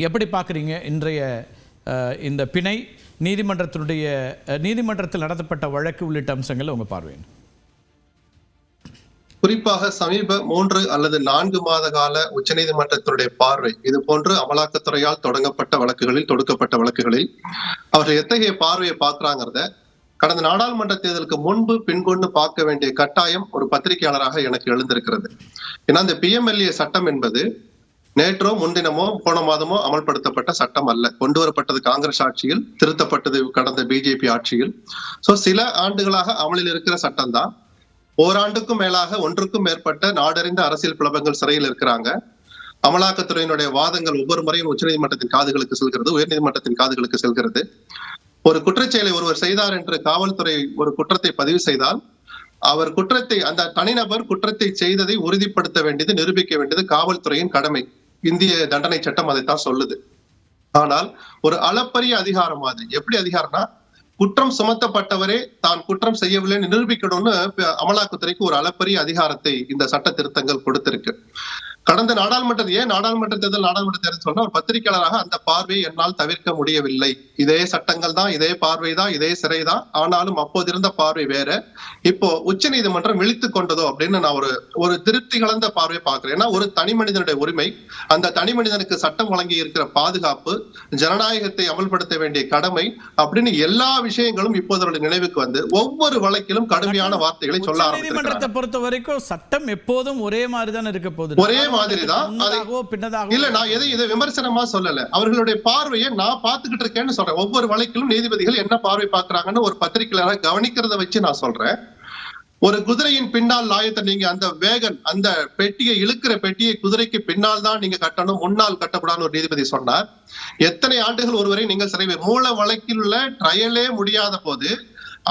எப்படி பார்க்குறீங்க இன்றைய இந்த பிணை நீதிமன்றத்தில் நடத்தப்பட்ட வழக்கு உள்ளிட்ட அம்சங்கள் உங்க பார்வையின்? குறிப்பாக சமீப 3 அல்லது 4 மாத கால உச்சநீதிமன்றத்தினுடைய பார்வை இது போன்று அமலாக்கத்துறையால் தொடுக்கப்பட்ட வழக்குகளில் அவர்கள் எத்தகைய பார்வையை பார்க்கிறாங்கிறத கடந்த நாடாளுமன்ற தேர்தலுக்கு முன்பு பின்கொண்டு பார்க்க வேண்டிய கட்டாயம் ஒரு பத்திரிகையாளராக எனக்கு எழுந்திருக்கிறது. ஏன்னா இந்த PMLA சட்டம் என்பது நேற்றோ முன்தினமோ போன மாதமோ அமல்படுத்தப்பட்ட சட்டம் அல்ல. கொண்டு வரப்பட்டது காங்கிரஸ் ஆட்சியில், திருத்தப்பட்டது கடந்த BJP ஆட்சியில். சில ஆண்டுகளாக அமலில் இருக்கிற சட்டம் தான். ஓராண்டுக்கும் மேலாக 1க்கும் மேற்பட்ட நாடறிந்த அரசியல் பிளவங்கள் சிறையில் இருக்கிறாங்க. அமலாக்கத்துறையினுடைய வாதங்கள் ஒவ்வொரு முறையும் உச்சநீதிமன்றத்தின் காதுகளுக்கு செல்கிறது, உயர்நீதிமன்றத்தின் காதுகளுக்கு செல்கிறது. ஒரு குற்றச்செயலை ஒருவர் செய்தார் என்று காவல்துறை ஒரு குற்றத்தை பதிவு செய்தால் அவர் அந்த தனிநபர் குற்றத்தை செய்ததை உறுதிப்படுத்த வேண்டியது, நிரூபிக்க வேண்டியது காவல்துறையின் கடமை. இந்திய தண்டனை சட்டம் அதைத்தான் சொல்லுது. ஆனால் ஒரு அளப்பரிய அதிகாரம் அது. எப்படி அதிகாரம்னா, குற்றம் சுமத்தப்பட்டவரே தான் குற்றம் செய்யவில்லை நிரூபிக்கணும்னு அமலாக்கத்துறைக்கு ஒரு அளப்பரிய அதிகாரத்தை இந்த சட்ட திருத்தங்கள் கொடுத்திருக்கு. கடந்த நாடாளுமன்ற தேர்தல் சொன்ன ஒரு பத்திரிகையாளராக அந்த பார்வையை என்னால் தவிர்க்க முடியவில்லை. இதே சட்டங்கள் தான், இதே பார்வை தான், இதே சிறை தான். ஆனாலும் அப்போது இருந்த பார்வை வேற. இப்போ உச்ச நீதிமன்றம் விழித்துக் கொண்டதோ அப்படின்னு நான் ஒரு திருப்தி கலந்த பார்வையை பார்க்கிறேன். ஏன்னா ஒரு தனி மனிதனுடைய உரிமை, அந்த தனி மனிதனுக்கு சட்டம் வழங்கி இருக்கிற பாதுகாப்பு, ஜனநாயகத்தை அமல்படுத்த வேண்டிய கடமை அப்படின்னு எல்லா விஷயங்களும் இப்போது நினைவுக்கு வந்து ஒவ்வொரு வழக்கிலும் கடுமையான வார்த்தைகளை சொல்ல ஆரம்பிச்சிருக்காங்க. பொறுத்த வரைக்கும் சட்டம் எப்போதும் ஒரே மாதிரி தான் இருக்க போகுது. ஒரே மாதிரிதான். இல்ல, நான் இதை விமர்சனமா சொல்லல. அவர்களுடைய பார்வையை நான் பார்த்துக்கிட்டு இருக்கேன்னு சொல்றேன். ஒவ்வொரு வழக்கிலும் நீதிபதிகள் என்ன பார்வை பார்க்கறாங்கன்னு ஒரு பத்திரிகையாளர் கவனிக்கிறத வச்சு நான் சொல்றேன். ஒரு குதிரையின் பின்னால் லாயத்தை நீங்க அந்த பெட்டியை இழுக்கிற பெட்டியை குதிரைக்கு பின்னால் தான் நீங்க கட்டணும், முன்னால் கட்டக்கூடாதுன்னு ஒரு நீதிபதி சொன்னார். எத்தனை ஆண்டுகள் ஒருவரை நீங்கள் சிறை மூல வழக்கில் உள்ள ட்ரையலே முடியாத போது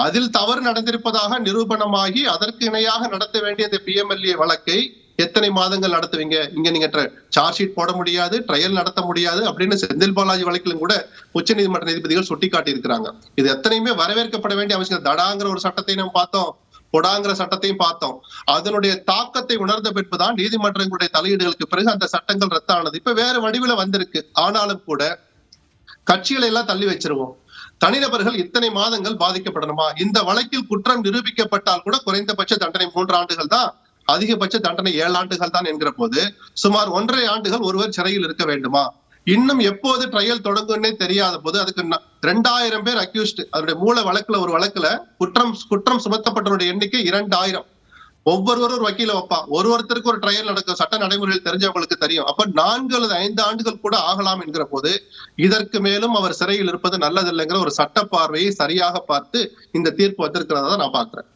அதில் தவறு நடந்திருப்பதாக நிரூபணமாகி அதற்கு இணையாக நடத்த வேண்டிய இந்த PMLA வழக்கை எத்தனை மாதங்கள் நடத்துவீங்க? இங்க நீங்க சார்ஜ் ஷீட் போட முடியாது, ட்ரையல் நடத்த முடியாது அப்படின்னு செந்தில் பாலாஜி வழக்கிலும் கூட உச்ச நீதிமன்ற நீதிபதிகள் சுட்டிக்காட்டி இருக்கிறாங்க. இது எத்தனையுமே வரவேற்கப்பட வேண்டிய அவசியம். தடாங்கிற ஒரு சட்டத்தை நாம் பார்த்தோம், பொடாங்கிற சட்டத்தையும் பார்த்தோம். அதனுடைய தாக்கத்தை உணர்ந்த பின்புதான் நீதிமன்றங்களுடைய தலையீடுகளுக்கு பிறகு அந்த சட்டங்கள் ரத்தானது. இப்ப வேற வடிவில வந்திருக்கு. ஆனாலும் கூட கட்சிகளை எல்லாம் தள்ளி வச்சிருவோம். தனிநபர்கள் இத்தனை மாதங்கள் பாதிக்கப்படணுமா? இந்த வழக்கில் குற்றம் நிரூபிக்கப்பட்டால் கூட குறைந்தபட்ச தண்டனை 3 ஆண்டுகள் தான், அதிகபட்ச தண்டனை 7 ஆண்டுகள் தான் என்கிற போது சுமார் 1.5 ஆண்டுகள் ஒருவர் சிறையில் இருக்க வேண்டுமா? இன்னும் எப்போது ட்ரையல் தொடங்கும்னே தெரியாத போது அதுக்கு 2000 பேர் அக்யூஸ்ட். அதனுடைய மூல வழக்குல ஒரு வழக்குல குற்றம் சுமத்தப்பட்டவருடைய எண்ணிக்கை 2000. ஒவ்வொருவரும் வக்கீல வைப்பான். ஒருத்தருக்கு ஒரு ட்ரையல் நடக்கும். சட்ட நடைமுறையில் தெரிஞ்சவங்களுக்கு தெரியும். அப்ப 4 அல்லது 5 ஆண்டுகள் கூட ஆகலாம் என்கிற போது இதற்கு மேலும் அவர் சிறையில் இருப்பது நல்லதில்லைங்கிற ஒரு சட்ட பார்வையை சரியாக பார்த்து இந்த தீர்ப்பு வந்திருக்கிறதா நான் பாக்குறேன்.